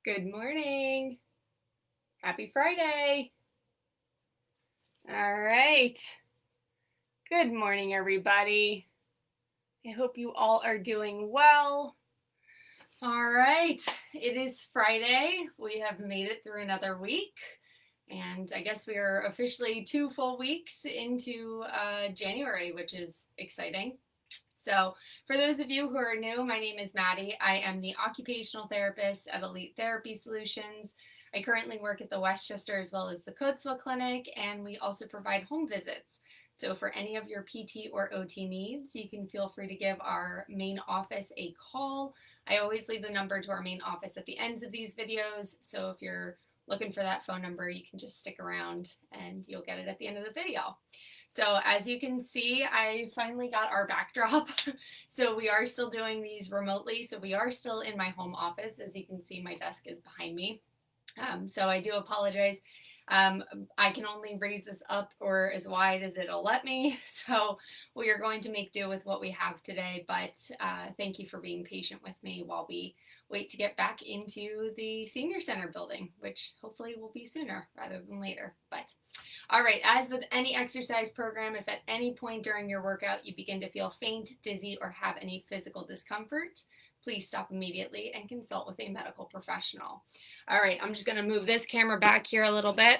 Good morning. Happy Friday. All right. Good morning, everybody. I hope you all are doing well. All right. It is Friday. We have made it through another week. And I guess we are officially 2 full weeks into January, which is exciting. So, for those of you who are new, my name is Maddie. I am the occupational therapist at Elite Therapy Solutions. I currently work at the Westchester as well as the Coatesville Clinic, and we also provide home visits. So, for any of your PT or OT needs, you can feel free to give our main office a call. I always leave the number to our main office at the ends of these videos, so if you're looking for that phone number, you can just stick around and you'll get it at the end of the video. So as you can see, I finally got our backdrop. So we are still doing these remotely. So we are still in my home office. As you can see, my desk is behind me. So I do apologize. I can only raise this up or as wide as it'll let me. So we are going to make do with what we have today. But thank you for being patient with me while we wait to get back into the senior center building, which hopefully will be sooner rather than later. But all right, as with any exercise program, if at any point during your workout you begin to feel faint, dizzy, or have any physical discomfort, please stop immediately and consult with a medical professional. All right, I'm just going to move this camera back here a little bit.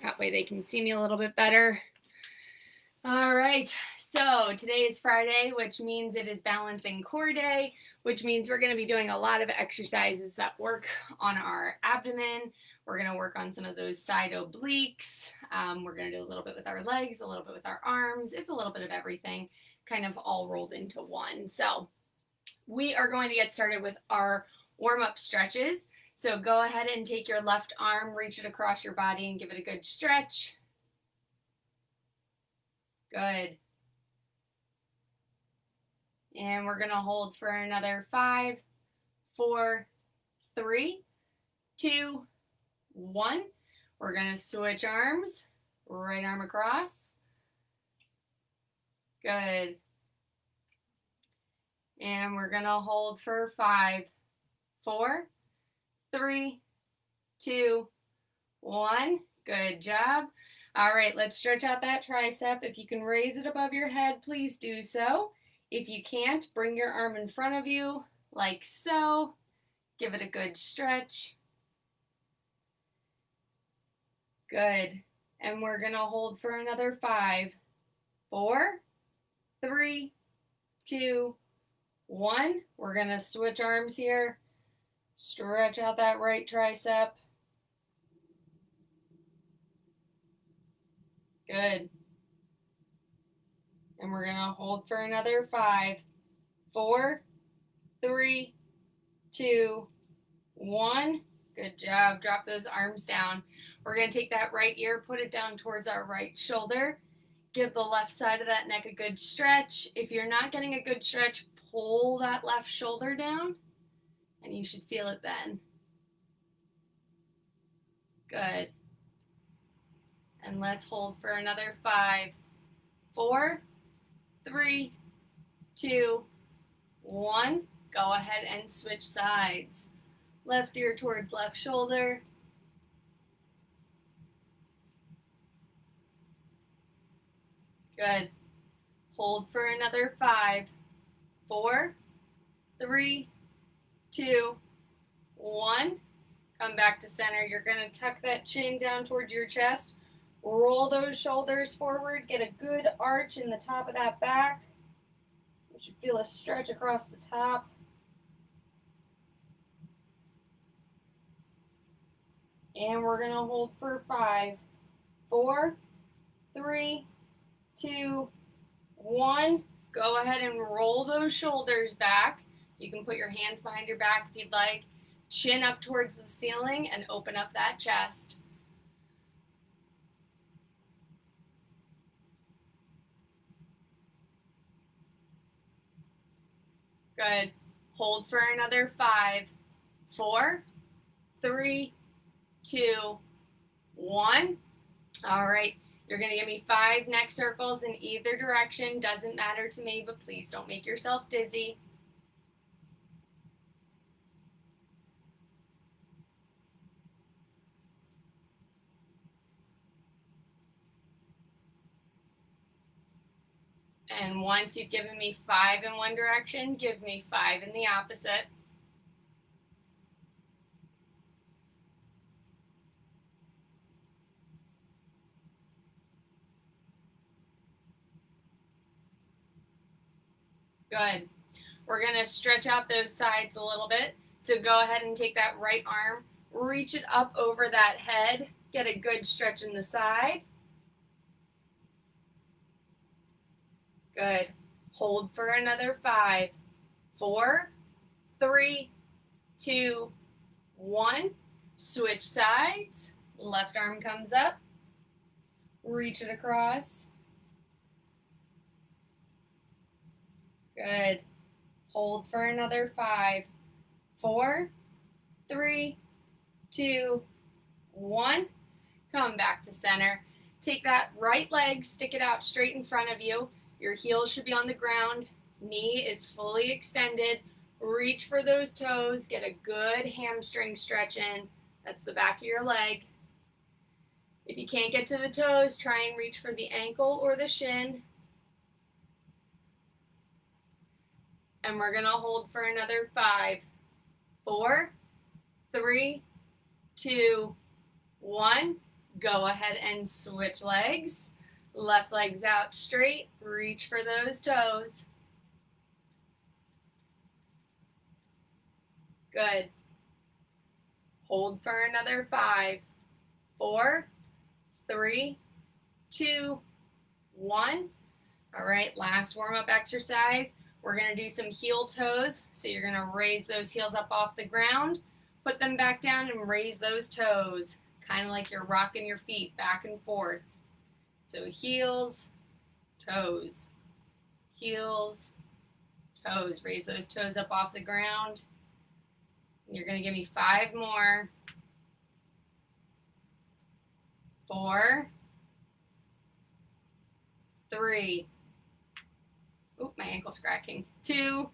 That way they can see me a little bit better. All right, so today is Friday, which means it is balancing core day, which means we're going to be doing a lot of exercises that work on our abdomen. We're going to work on some of those side obliques. We're going to do a little bit with our legs, a little bit with our arms. It's a little bit of everything, kind of all rolled into one. So we are going to get started with our warm-up stretches. So go ahead and take your left arm, reach it across your body and give it a good stretch. Good. And we're going to hold for another 5, 4, 3, 2, 1. We're going to switch arms. Right arm across. Good. And we're going to hold for 5, 4, 3, 2, 1. Good job. All right, let's stretch out that tricep. If you can raise it above your head, please do so. If you can't, bring your arm in front of you like so. Give it a good stretch. Good. And we're going to hold for another 5, 4, 3, 2, 1. We're going to switch arms here. Stretch out that right tricep. Good. And we're going to hold for another 5, 4, 3, 2, 1. Good job. Drop those arms down. We're going to take that right ear, put it down towards our right shoulder. Give the left side of that neck a good stretch. If you're not getting a good stretch, pull that left shoulder down, and you should feel it then. Good. And let's hold for another 5, 4, 3, 2, 1. Go ahead and switch sides. Left ear towards left shoulder. Good. Hold for another 5, 4, 3, 2, 1. Come back to center. You're going to tuck that chin down towards your chest. Roll those shoulders forward. Get a good arch in the top of that back. You should feel a stretch across the top. And we're going to hold for 5, 4, 3, 2, 1. Go ahead and roll those shoulders back. You can put your hands behind your back if you'd like. Chin up towards the ceiling and open up that chest. Good. Hold for another 5, 4, 3, 2, 1. All right. You're going to give me 5 neck circles in either direction. Doesn't matter to me, but please don't make yourself dizzy. And once you've given me 5 in one direction, give me 5 in the opposite. Good. We're going to stretch out those sides a little bit. So go ahead and take that right arm, reach it up over that head, get a good stretch in the side. Good. Hold for another 5, 4, 3, 2, 1. Switch sides. Left arm comes up. Reach it across. Good. Hold for another 5, 4, 3, 2, 1. Come back to center. Take that right leg, stick it out straight in front of you. Your heel should be on the ground. Knee is fully extended. Reach for those toes. Get a good hamstring stretch in. That's the back of your leg. If you can't get to the toes, try and reach for the ankle or the shin. And we're going to hold for another 5, 4, 3, 2, 1. Go ahead and switch legs. Left leg's out straight. Reach for those toes. Good. Hold for another 5, 4, 3, 2, 1. All right, last warm-up exercise. We're going to do some heel toes. So you're going to raise those heels up off the ground, put them back down and raise those toes, kind of like you're rocking your feet back and forth. So heels, toes, heels, toes. Raise those toes up off the ground. You're going to give me 5 more. 4, 3. Oop, my ankle's cracking. 2.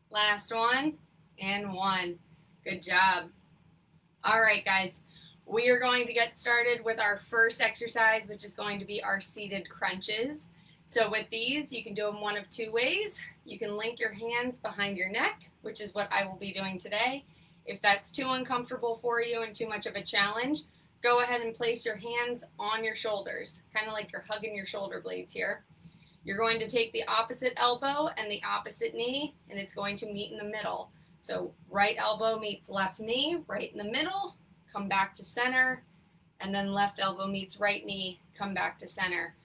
Last one. And 1. Good job. All right, guys. We are going to get started with our first exercise, which is going to be our seated crunches. So with these, you can do them one of 2 ways. You can link your hands behind your neck, which is what I will be doing today. If that's too uncomfortable for you and too much of a challenge, go ahead and place your hands on your shoulders, kind of like you're hugging your shoulder blades here. You're going to take the opposite elbow and the opposite knee, and it's going to meet in the middle. So right elbow meets left knee, right in the middle. Come back to center, and then left elbow meets right knee, come back to center.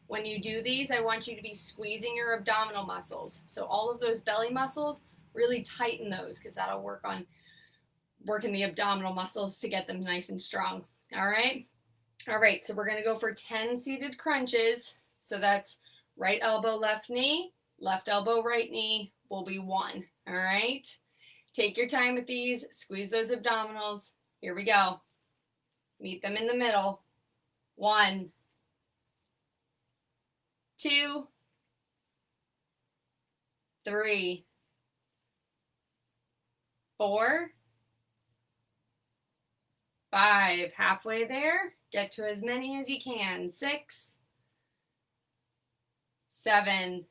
When you do these, I want you to be squeezing your abdominal muscles. So all of those belly muscles, really tighten those because that'll work on working the abdominal muscles to get them nice and strong. All right? All right, so we're going to go for 10 seated crunches. So that's right elbow, left knee, left elbow, right knee will be 1. All right? Take your time with these. Squeeze those abdominals. Here we go. Meet them in the middle. 1, 2, 3, 4, 5. Halfway there. Get to as many as you can. 6, 7,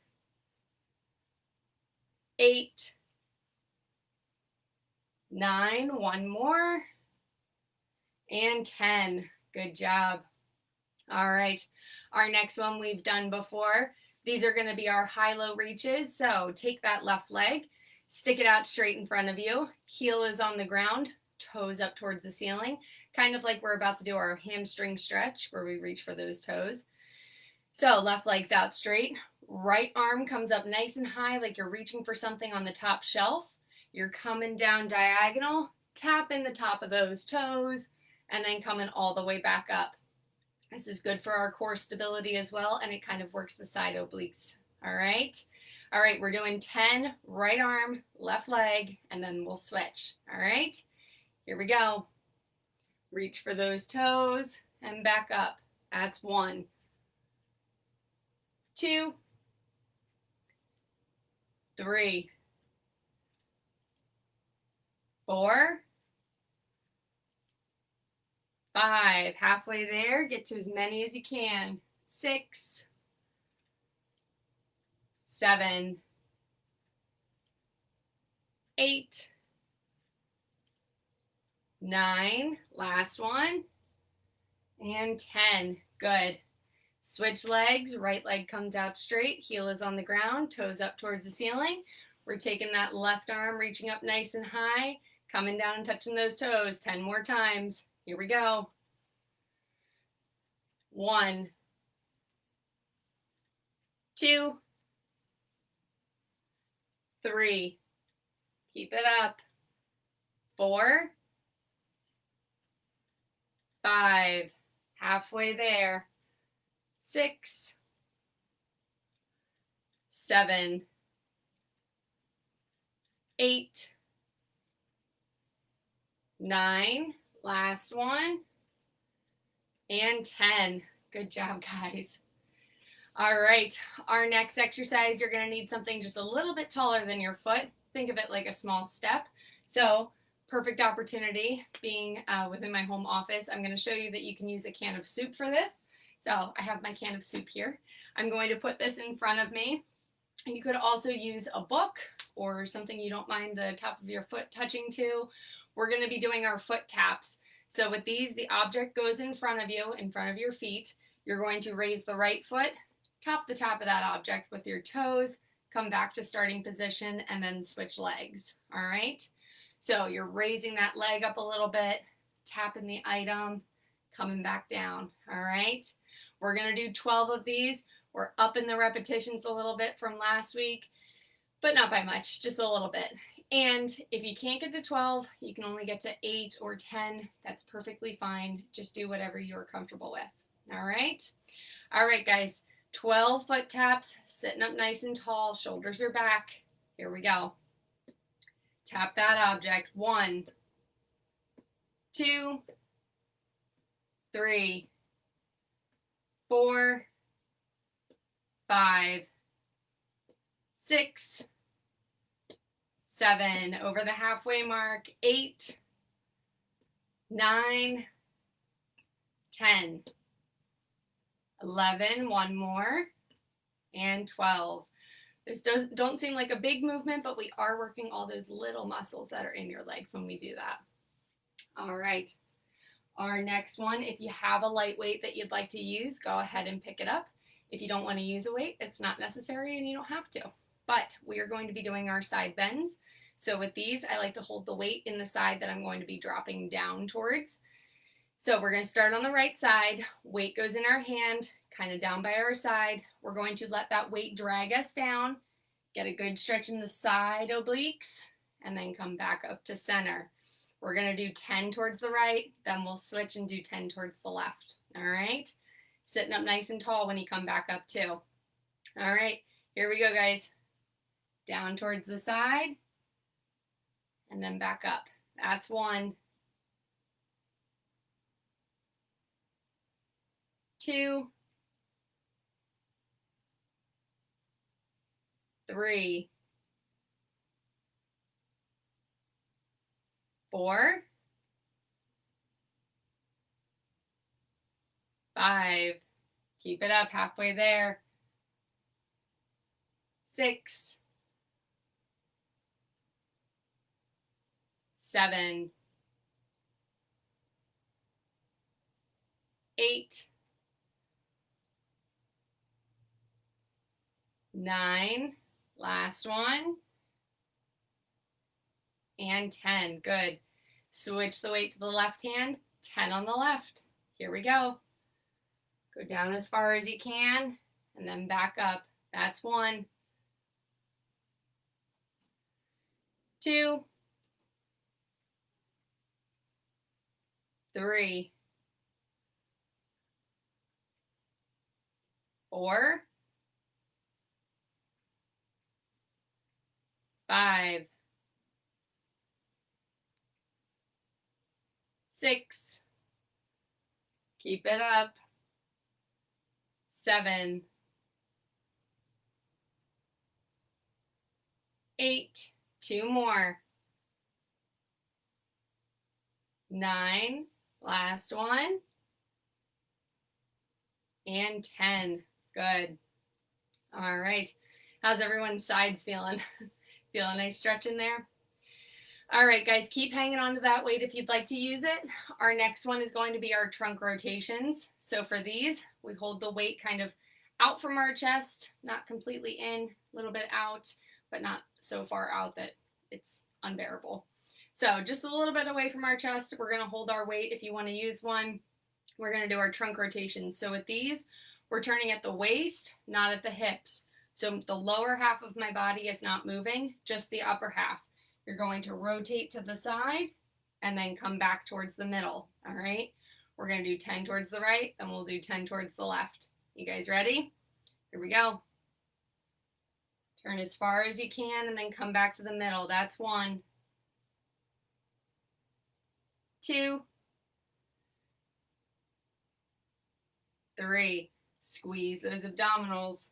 8, 9. One more. And 10. Good job. All right. Our next one we've done before. These are going to be our high-low reaches. So take that left leg, stick it out straight in front of you. Heel is on the ground, toes up towards the ceiling, kind of like we're about to do our hamstring stretch where we reach for those toes. So left leg's out straight. Right arm comes up nice and high like you're reaching for something on the top shelf. You're coming down diagonal, tapping the top of those toes, and then coming all the way back up. This is good for our core stability as well, and it kind of works the side obliques. All right? All right, we're doing 10 right arm, left leg, and then we'll switch. All right? Here we go. Reach for those toes and back up. That's 1, 2, 3, 4, 5. Halfway there. Get to as many as you can. 6, 7, 8, 9, last one, and 10. Good. Switch legs, right leg comes out straight, heel is on the ground, toes up towards the ceiling. We're taking that left arm, reaching up nice and high, coming down and touching those toes. 10 more times. Here we go. 1, 2, 3. Keep it up. 4, 5. Halfway there. 6, 7, 8, 9, last one, and 10. Good job, guys. All right, our next exercise, you're going to need something just a little bit taller than your foot. Think of it like a small step. So, perfect opportunity being within my home office. I'm going to show you that you can use a can of soup for this. So I have my can of soup here. I'm going to put this in front of me. You could also use a book or something you don't mind the top of your foot touching to. We're going to be doing our foot taps. So with these, the object goes in front of you, in front of your feet. You're going to raise the right foot, tap the top of that object with your toes, come back to starting position, and then switch legs. All right? So you're raising that leg up a little bit, tapping the item, coming back down. All right? We're going to do 12 of these. We're upping the repetitions a little bit from last week, but not by much, just a little bit. And if you can't get to 12, you can only get to 8 or 10. That's perfectly fine. Just do whatever you're comfortable with. All right? All right, guys. 12 foot taps, sitting up nice and tall, shoulders are back. Here we go. Tap that object. 1, 2, 3, 4, 5, 6, 7, over the halfway mark, 8, 9, 10, 11, one more, and 12. This don't seem like a big movement, but we are working all those little muscles that are in your legs when we do that. All right. Our next one, if you have a light weight that you'd like to use, go ahead and pick it up. If you don't want to use a weight, it's not necessary and you don't have to. But we are going to be doing our side bends. So with these, I like to hold the weight in the side that I'm going to be dropping down towards. So we're going to start on the right side. Weight goes in our hand, kind of down by our side. We're going to let that weight drag us down, get a good stretch in the side obliques, and then come back up to center. We're going to do 10 towards the right, then we'll switch and do 10 towards the left. All right? Sitting up nice and tall when you come back up too. All right, here we go, guys. Down towards the side, and then back up. That's 1, 2, 3, 4, 5, keep it up, halfway there, 6, 7, 8, 9, last one, and 10. Good. Switch the weight to the left hand, 10 on the left. Here we go. Go down as far as you can, and then back up. That's 1, 2, 3, 4, 5, 6, keep it up, 7, 8, 2 more, 9, last one, and 10. Good. All right. How's everyone's sides feeling? Feel a nice stretch in there? All right, guys, keep hanging on to that weight if you'd like to use it. Our next one is going to be our trunk rotations. So for these, we hold the weight kind of out from our chest, not completely in, a little bit out, but not so far out that it's unbearable. So just a little bit away from our chest, we're gonna hold our weight. If you wanna use one, we're gonna do our trunk rotations. So with these, we're turning at the waist, not at the hips. So the lower half of my body is not moving, just the upper half. You're going to rotate to the side and then come back towards the middle, all right? We're gonna do 10 towards the right, and we'll do 10 towards the left. You guys ready? Here we go. Turn as far as you can and then come back to the middle. That's 1, 2, 3. Squeeze those abdominals.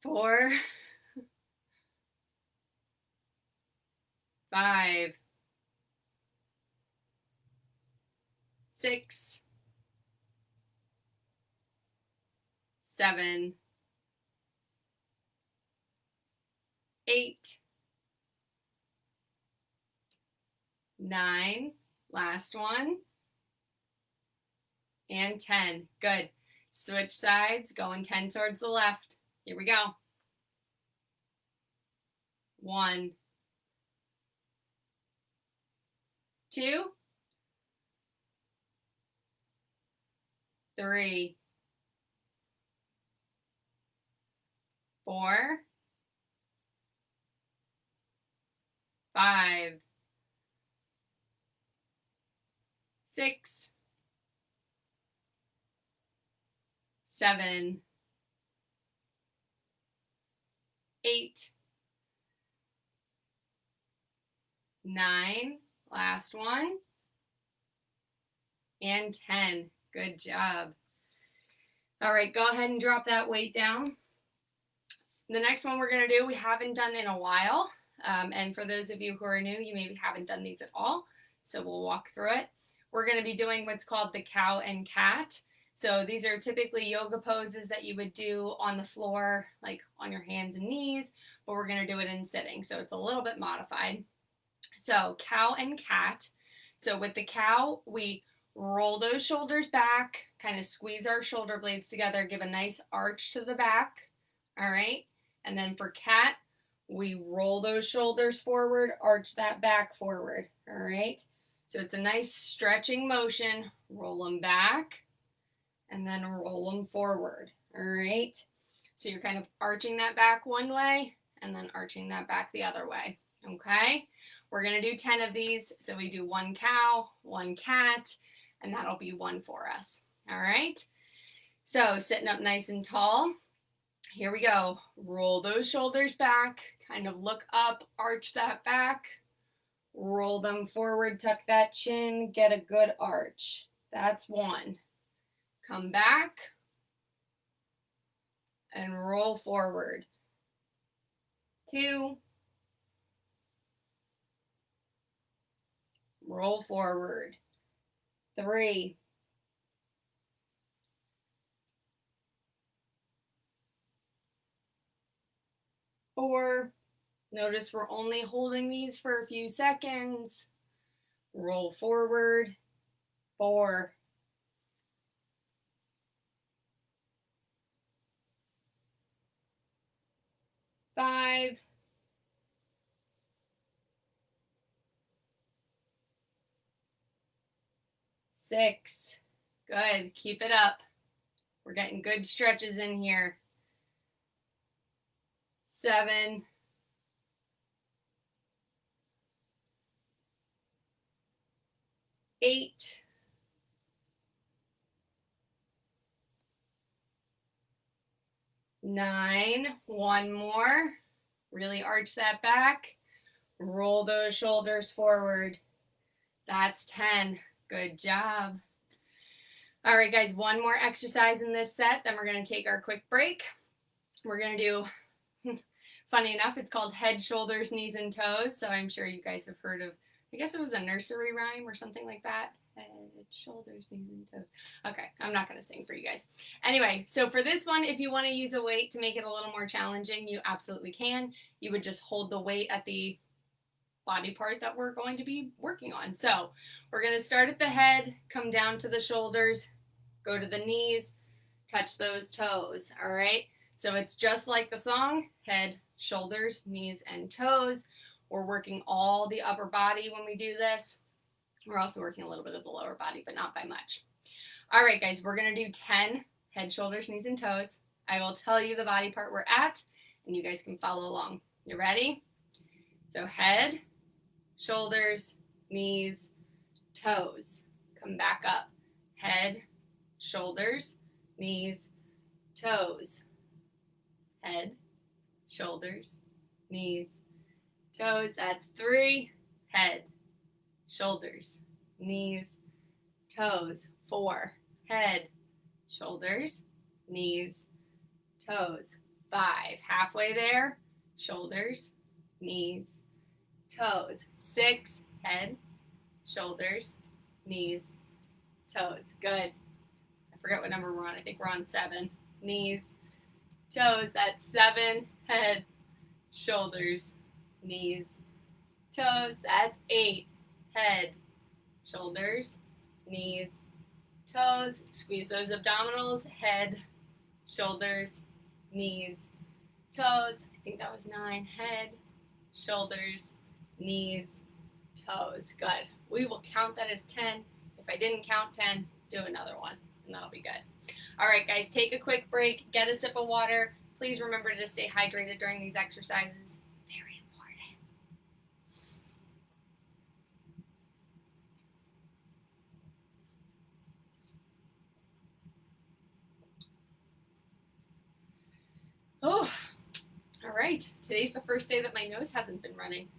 4, 5, 6, 7, 8, 9, last one, and 10. Good. Switch sides, going 10 towards the left. Here we go. 1, 2, 3, 4, 5, 6, 7, 8, 9, last one, and 10. Good job. All right, go ahead and drop that weight down. The next one we're going to do, we haven't done in a while. And for those of you who are new, you maybe haven't done these at all. So we'll walk through it. We're going to be doing what's called the cow and cat. So these are typically yoga poses that you would do on the floor, like on your hands and knees, but we're going to do it in sitting. So it's a little bit modified. So cow and cat. So with the cow, we roll those shoulders back, kind of squeeze our shoulder blades together, give a nice arch to the back. All right. And then for cat, we roll those shoulders forward, arch that back forward. All right. So it's a nice stretching motion. Roll them back and then roll them forward. All right. So you're kind of arching that back one way and then arching that back the other way. Okay. We're going to do 10 of these. So we do 1 cow, 1 cat, and that'll be 1 for us. All right. So sitting up nice and tall. Here we go. Roll those shoulders back, kind of look up, arch that back, roll them forward, tuck that chin, get a good arch. That's 1. Come back and roll forward. 2. Roll forward. 3. 4. Notice we're only holding these for a few seconds. Roll forward. 4. 5. 6. Good. Keep it up. We're getting good stretches in here. 7. 8. 9. 1 more. Really arch that back. Roll those shoulders forward. That's 10. Good job. All right, guys, 1 more exercise in this set, then we're going to take our quick break. We're going to do, funny enough, it's called head, shoulders, knees, and toes, so I'm sure you guys have heard of I guess it was a nursery rhyme or something like that. Head, shoulders, knees, and toes. Okay, I'm not going to sing for you guys. Anyway, so for this one, if you want to use a weight to make it a little more challenging, you absolutely can. You would just hold the weight at the body part that we're going to be working on. So we're going to start at the head, come down to the shoulders, go to the knees, touch those toes, all right? So it's just like the song, head, shoulders, knees, and toes. We're working all the upper body when we do this. We're also working a little bit of the lower body, but not by much. All right, guys, we're going to do 10 head, shoulders, knees, and toes. I will tell you the body part we're at, and you guys can follow along. You ready? So head, shoulders, knees, toes. Come back up. Head, shoulders, knees, toes. Head, shoulders, knees, toes. That's 3. Head, shoulders, knees, toes. 4. Head, shoulders, knees, toes. 5. Halfway there. Shoulders, knees, toes. 6. Head, shoulders, knees, toes. Good. I forget what number we're on. I think we're on 7. Knees, toes. That's 7. Head, shoulders, knees, toes. That's 8. Head, shoulders, knees, toes. Squeeze those abdominals. Head, shoulders, knees, toes. I think that was 9. Head, shoulders, knees, toes. Good. We will count that as 10. If I didn't count 10, do another one, and that'll be good. All right, guys, take a quick break. Get a sip of water. Please remember to stay hydrated during these exercises. Very important. Oh, all right. Today's the first day that my nose hasn't been running.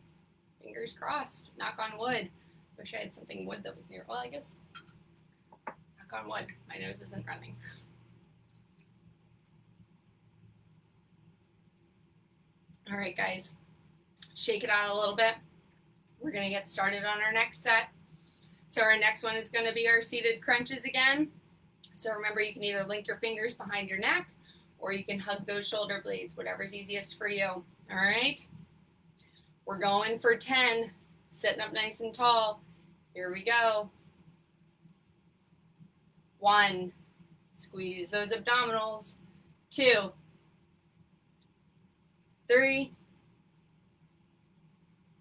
Fingers crossed. Knock on wood. Wish I had something wood that was near. Well, I guess knock on wood. My nose isn't running. All right, guys. Shake it out a little bit. We're going to get started on our next set. So our next one is going to be our seated crunches again. So remember, you can either link your fingers behind your neck or you can hug those shoulder blades, whatever's easiest for you. All right? We're going for 10, sitting up nice and tall. Here we go. 1, squeeze those abdominals. 2, 3,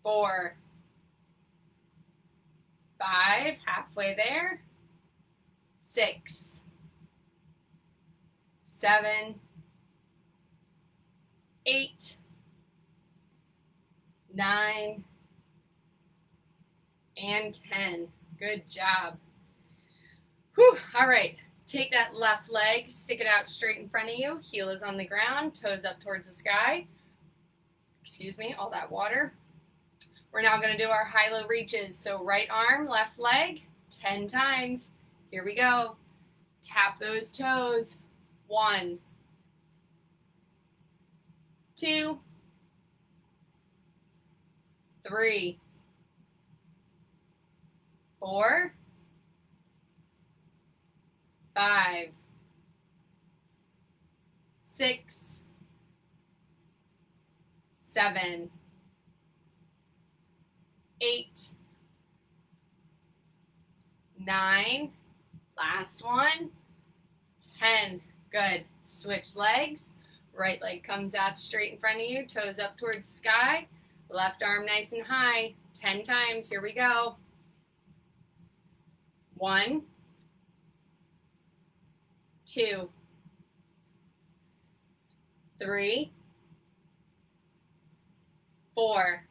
4, 5, halfway there. 6, 7, 8, 9, and 10. Good job. Whew. All right. Take that left leg, stick it out straight in front of you. Heel is on the ground, toes up towards the sky. Excuse me, all that water. We're now going to do our high-low reaches. So right arm, left leg, 10 times. Here we go. Tap those toes. 1, 2, 3, 4, 5, 6, 7, 8, 9, last one, 10. Good. Switch legs. Right leg comes out straight in front of you, toes up towards the sky. Left arm nice and high. 10 times. Here we go. 1, 2, 3, 4,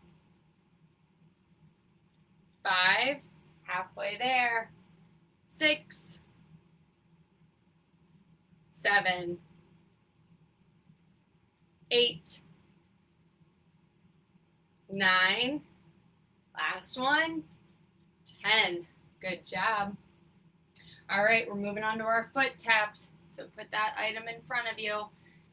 5, halfway there. 6, 7, 8, 9, last one, 10. Good job. All right, we're moving on to our foot taps. So put that item in front of you.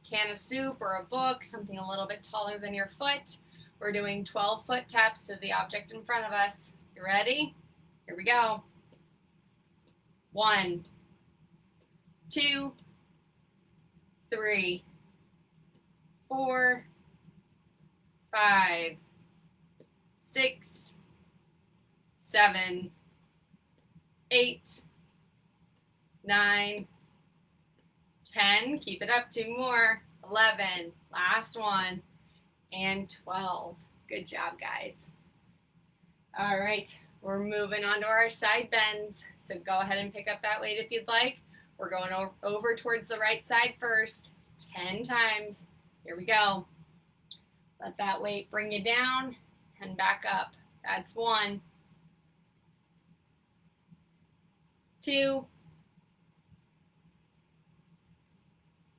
Can of soup or a book, something a little bit taller than your foot. We're doing 12 foot taps to the object in front of us. You ready? Here we go. 1, 2, 3, 4, 5, 6, 7, 8, 9, 10. Keep it up. 2 more. 11. Last one. And 12. Good job, guys. All right. We're moving on to our side bends. So go ahead and pick up that weight if you'd like. We're going over towards the right side first. 10 times. Here we go. Let that weight bring you down and back up. That's 1, 2,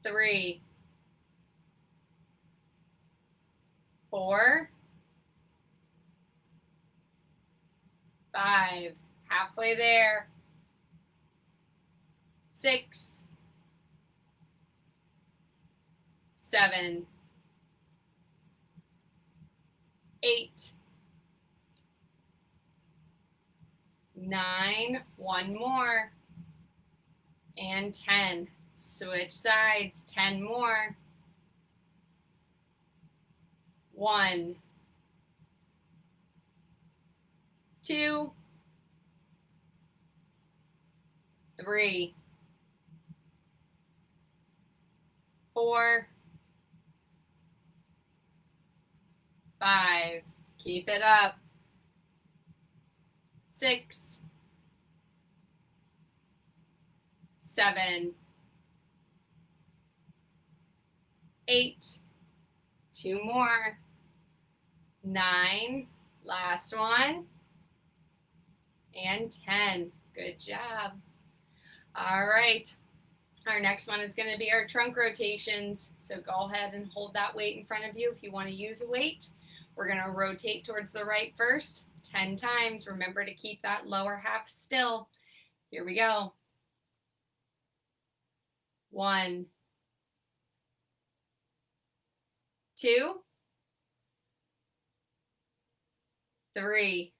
3, 4, 5, halfway there, 6, 7, 8, 9, 1 more, and 10. Switch sides, 10 more. 1, 2, 3, 4, 5. Keep it up. 6, 7, 8. 2 more. 9. Last one. And 10. Good job. All right. Our next one is going to be our trunk rotations. So go ahead and hold that weight in front of you if you want to use a weight. We're going to rotate towards the right first 10 times. Remember to keep that lower half still. Here we go. 1, 2, 3,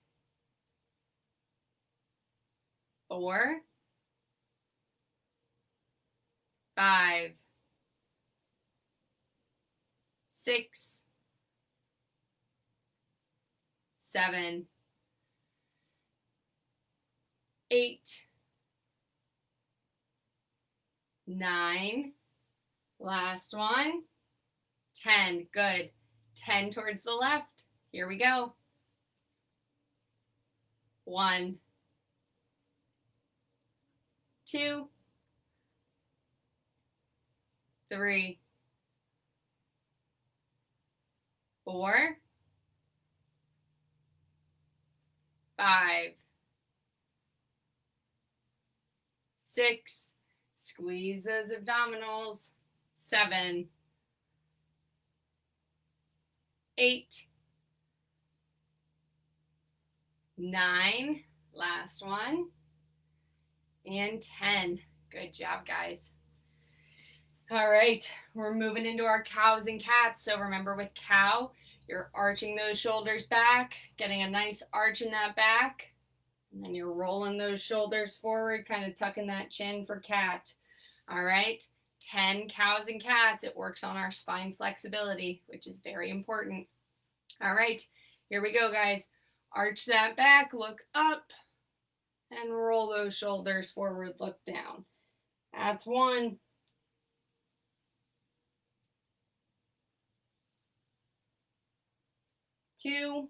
4, 5, 6, 7, 8, 9. Last one. 10. Good. 10 towards the left. Here we go. 1, 2, 3, 4, 5, 6, squeeze those abdominals, 7, 8, 9, last one, and 10. Good job, guys. All right, we're moving into our cows and cats. So remember with cow, you're arching those shoulders back, getting a nice arch in that back, and then you're rolling those shoulders forward, kind of tucking that chin for cat. All right, 10 cows and cats. It works on our spine flexibility, which is very important. All right, here we go, guys. Arch that back, look up, and roll those shoulders forward, look down. That's 1. 2,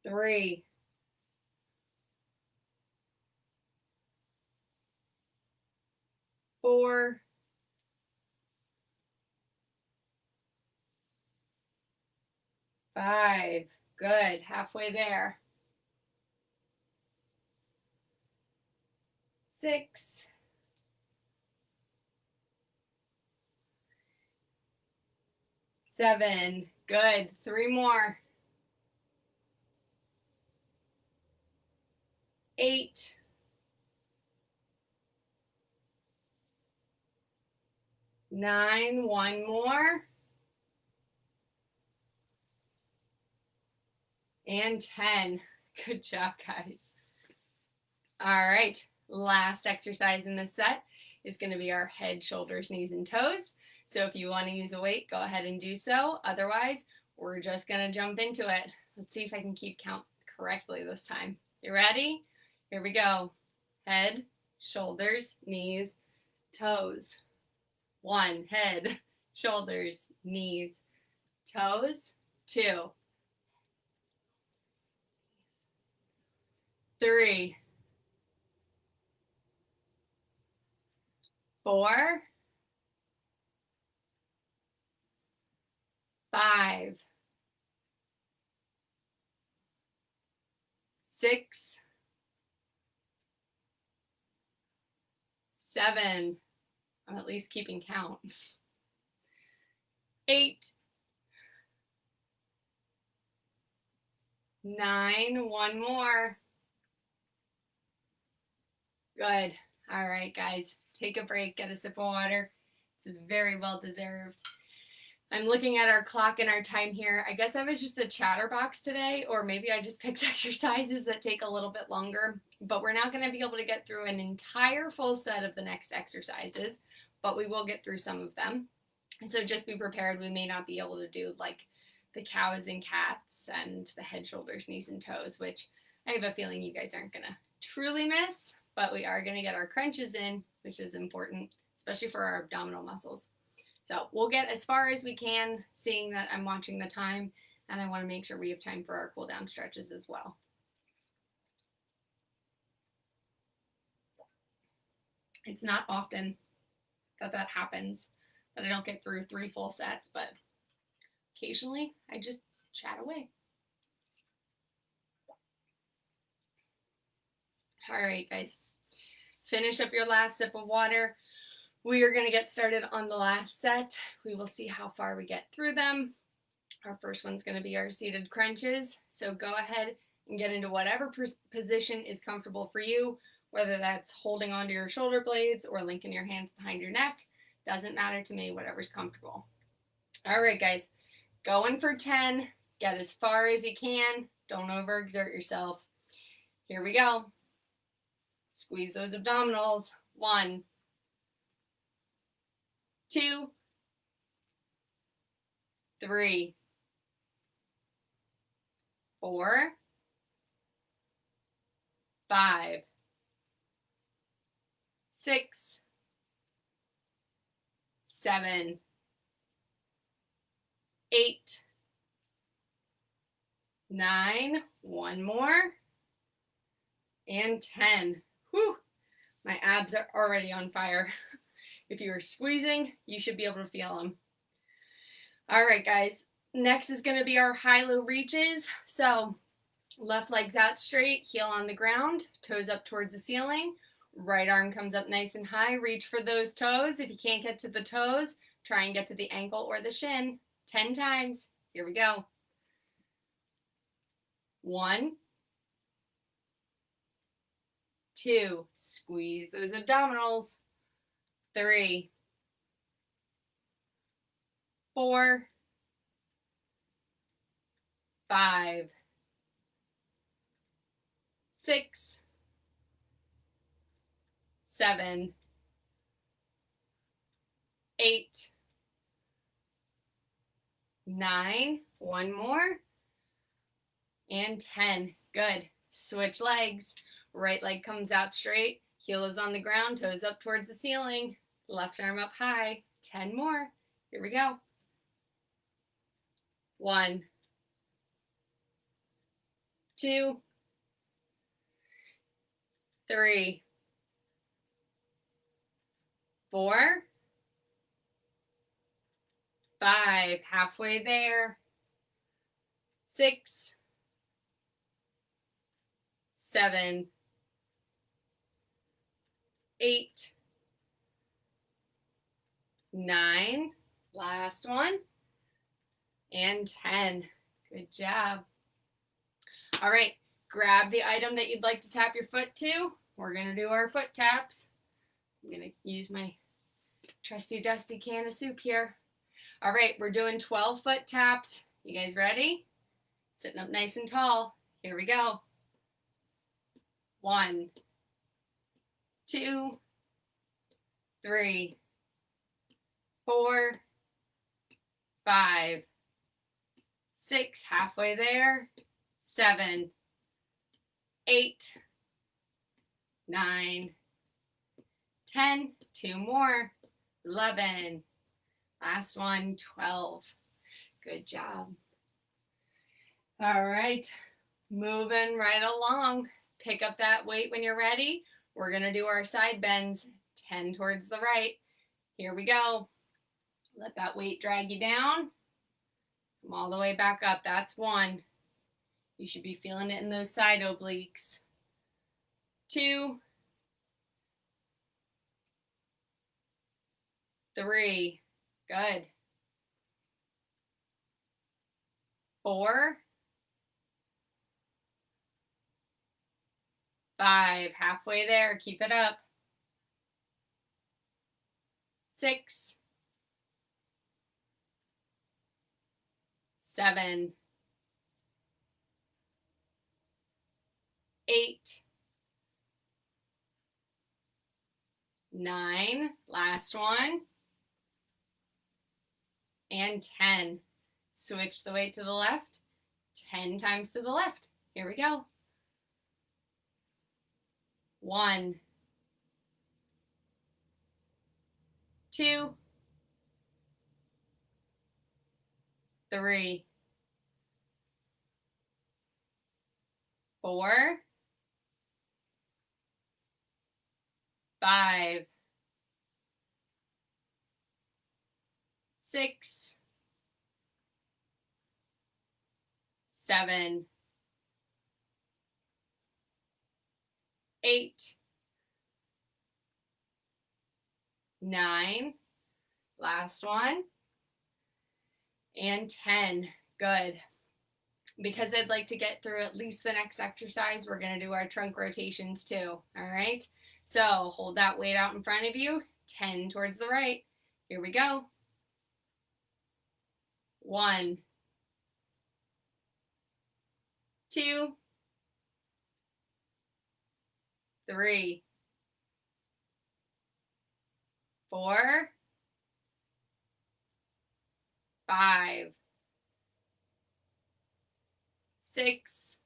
3, 4, 5. Good. Halfway there. 6, 7. Good. 3 more. 8, 9. 1 more. and 10. Good job, guys. All right, last exercise in this set is going to be our head, shoulders, knees, and toes. So if you want to use a weight, go ahead and do so. Otherwise, we're just going to jump into it. Let's see if I can keep count correctly this time. You ready? Here we go. Head, shoulders, knees, toes. 1, head, shoulders, knees, toes. 2, 3, 4, 5, 6, 7, I'm at least keeping count, 8, 9, one more. Good. All right, guys, take a break, get a sip of water. It's very well deserved. I'm looking at our clock and our time here. I guess I was just a chatterbox today, or maybe I just picked exercises that take a little bit longer, but we're not going to be able to get through an entire full set of the next exercises, but we will get through some of them. So just be prepared. We may not be able to do like the cows and cats and the head, shoulders, knees, and toes, which I have a feeling you guys aren't going to truly miss, but we are going to get our crunches in, which is important, especially for our abdominal muscles. So we'll get as far as we can, seeing that I'm watching the time, and I want to make sure we have time for our cool down stretches as well. It's not often that happens, that I don't get through 3 full sets, but occasionally I just chat away. All right, guys, finish up your last sip of water. We are going to get started on the last set. We will see how far we get through them. Our first one's going to be our seated crunches. So go ahead and get into whatever position is comfortable for you, whether that's holding onto your shoulder blades or linking your hands behind your neck. Doesn't matter to me, whatever's comfortable. All right, guys, going for 10. Get as far as you can. Don't overexert yourself. Here we go. Squeeze those abdominals. 1, 2, 3, 4, 5, 6, 7, 8, 9, one more, and 10. Whew, my abs are already on fire. If you are squeezing, you should be able to feel them. All right, guys, next is going to be our high-low reaches. So left leg's out straight, heel on the ground, toes up towards the ceiling. Right arm comes up nice and high. Reach for those toes. If you can't get to the toes, try and get to the ankle or the shin. 10 times. Here we go. 1, 2, squeeze those abdominals. 3, 4, 5, 6, 7, 8, 9, one more, and 10. Good. Switch legs. Right leg comes out straight, heel is on the ground, toes up towards the ceiling, left arm up high. 10 more. Here we go. 1, 2, 3, 4, 5, halfway there. 6, 7, 8, 9, last one, and 10. Good job. All right, grab the item that you'd like to tap your foot to. We're going to do our foot taps. I'm going to use my trusty dusty can of soup here. All right, we're doing 12 foot taps. You guys ready? Sitting up nice and tall. Here we go. 1, 2, 3, 4, 5, 6, halfway there, 7, 8, 9, 10, 2 more, 11, last one, 12. Good job. All right, moving right along. Pick up that weight when you're ready. We're gonna do our side bends, 10 towards the right. Here we go. Let that weight drag you down. Come all the way back up. That's 1. You should be feeling it in those side obliques. 2, 3, good. 4, 5, halfway there, keep it up. 6, 7, 8, 9, last one, and 10. Switch the weight to the left, 10 times to the left. Here we go. 1, 2, 3, 4, 5, 6, 7, 8, 9, last one, and 10. Good. Because I'd like to get through at least the next exercise, we're going to do our trunk rotations too. All right. So hold that weight out in front of you, 10 towards the right. Here we go. 1, 2, 3, 4, 5, 6,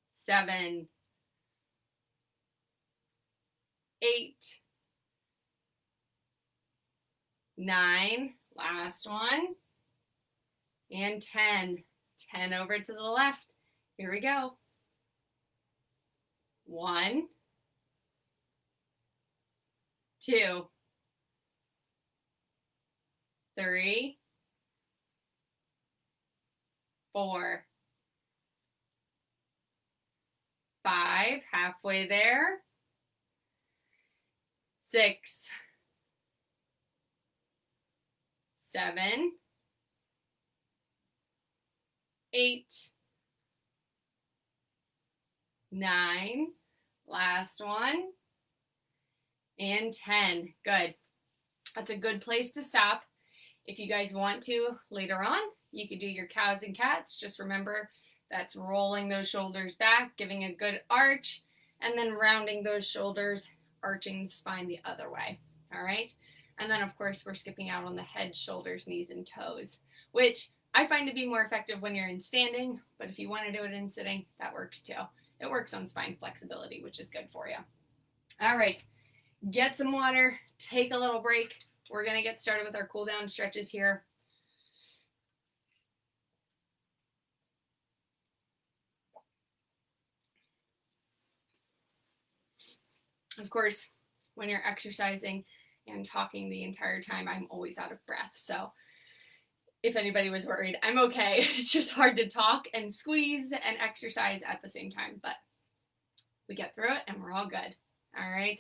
7, 8, 9, last one, and 10. 10 over to the left. Here we go. 1, 2, 3, 4, 5, halfway there, 6, 7, 8, 9, last one, and 10. Good. That's a good place to stop. If you guys want to later on, you could do your cows and cats. Just remember that's rolling those shoulders back, giving a good arch, and then rounding those shoulders, arching the spine the other way. All right. And then of course we're skipping out on the head, shoulders, knees, and toes, which I find to be more effective when you're in standing, but if you want to do it in sitting, that works too. It works on spine flexibility, which is good for you. All right, get some water, take a little break. We're going to get started with our cool down stretches here. Of course, when you're exercising and talking the entire time, I'm always out of breath. So if anybody was worried, I'm okay. It's just hard to talk and squeeze and exercise at the same time, but we get through it and we're all good. All right.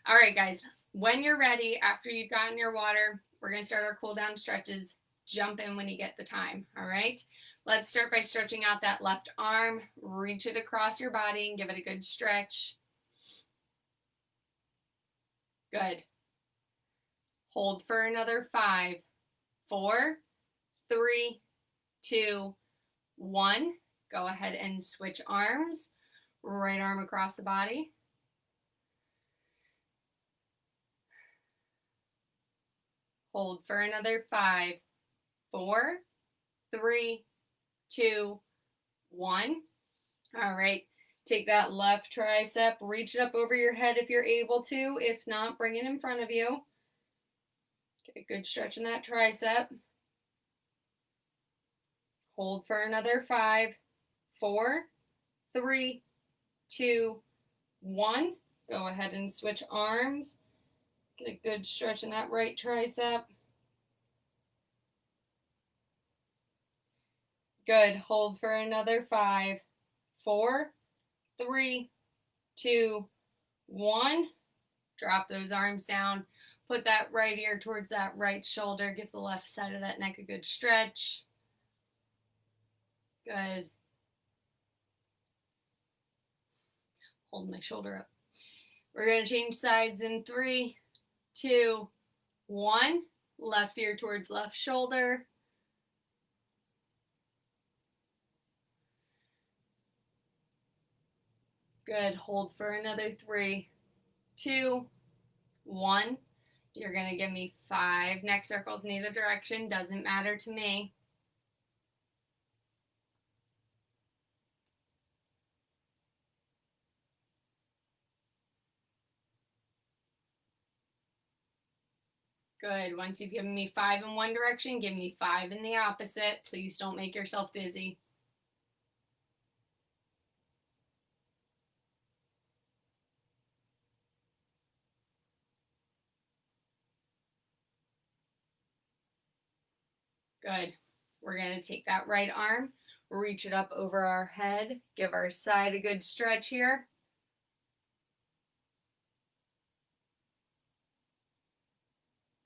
All right, guys, when you're ready, after you've gotten your water, we're going to start our cool down stretches. Jump in when you get the time. All right. Let's start by stretching out that left arm, reach it across your body and give it a good stretch. Good. Hold for another 5, 4, 3, 2, 1. Go ahead and switch arms. Right arm across the body. Hold for another 5, 4, 3, 2, 1. All right. Take that left tricep, reach it up over your head if you're able to. If not, bring it in front of you. Get a good stretch in that tricep. Hold for another 5, 4, 3, 2, 1. Go ahead and switch arms. Get a good stretch in that right tricep. Good. Hold for another 5, 4, 3, 2, 1. Drop those arms down. Put that right ear towards that right shoulder. Give the left side of that neck a good stretch. Good. Hold my shoulder up. We're going to change sides in 3, 2, 1. Left ear towards left shoulder. Good. Hold for another 3, 2, 1. You're going to give me 5 neck circles in either direction. Doesn't matter to me. Good. Once you've given me 5 in one direction, give me 5 in the opposite. Please don't make yourself dizzy. Good. We're going to take that right arm, reach it up over our head, give our side a good stretch here.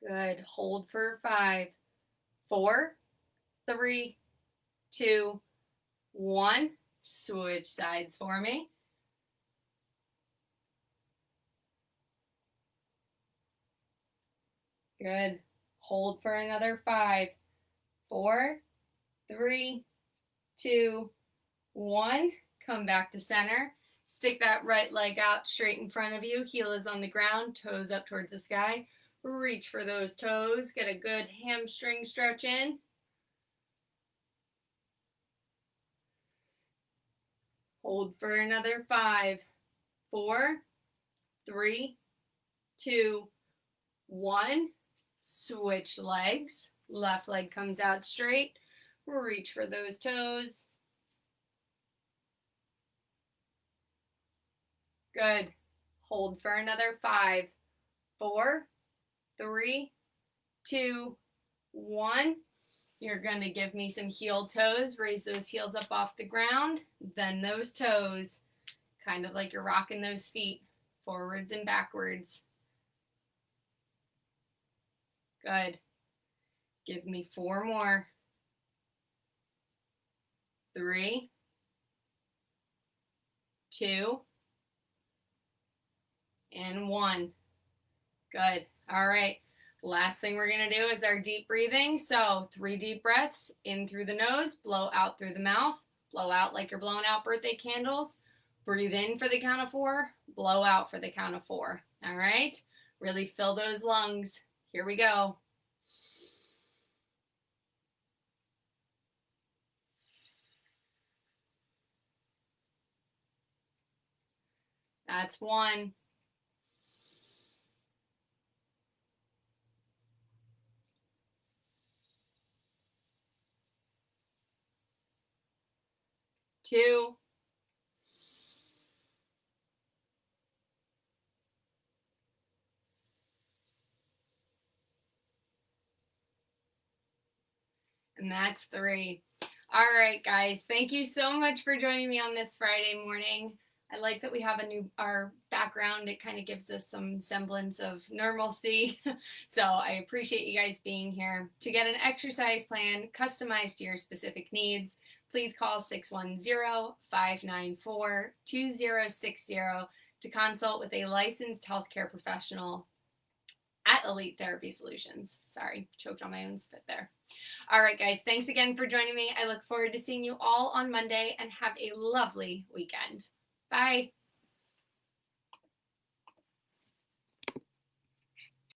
Good. Hold for 5, 4, 3, 2, 1. Switch sides for me. Good. Hold for another 5, 4, 3, 2, 1. Come back to center. Stick that right leg out straight in front of you. Heel is on the ground, toes up towards the sky. Reach for those toes. Get a good hamstring stretch in. Hold for another 5, 4, 3, 2, 1. Switch legs. Left leg comes out straight. Reach for those toes. Good. Hold for another 5, 4, 3, 2, 1. You're going to give me some heel toes. Raise those heels up off the ground. Then those toes, kind of like you're rocking those feet forwards and backwards. Good. Give me 4 more. 3, 2, and 1. Good. All right. Last thing we're going to do is our deep breathing. So 3 deep breaths in through the nose, blow out through the mouth, blow out like you're blowing out birthday candles. Breathe in for the count of 4, blow out for the count of 4. All right. Really fill those lungs. Here we go. That's 1. 2. 3. All right, guys. Thank you so much for joining me on this Friday morning. I like that we have our background. It kind of gives us some semblance of normalcy. So I appreciate you guys being here. To get an exercise plan customized to your specific needs, please call 610-594-2060 to consult with a licensed healthcare professional. at Elite Therapy Solutions. Sorry, choked on my own spit there. All right, guys, thanks again for joining me. I look forward to seeing you all on Monday, and have a lovely weekend. Bye.